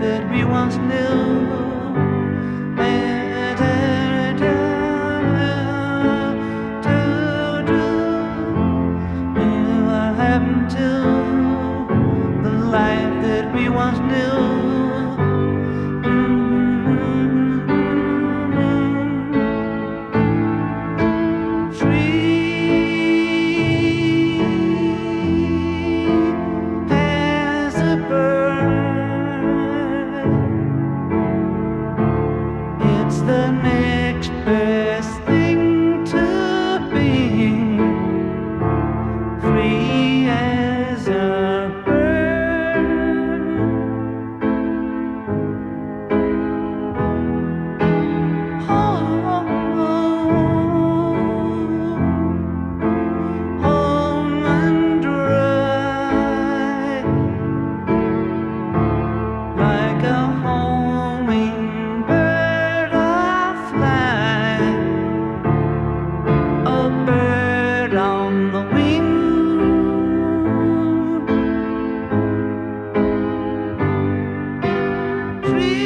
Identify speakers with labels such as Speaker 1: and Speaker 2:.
Speaker 1: that we once knew. What happened to the life that we once knew? It's the next best thing to being free as a bird. Home and dry, like a homing bird I fly, a bird on the wing. Free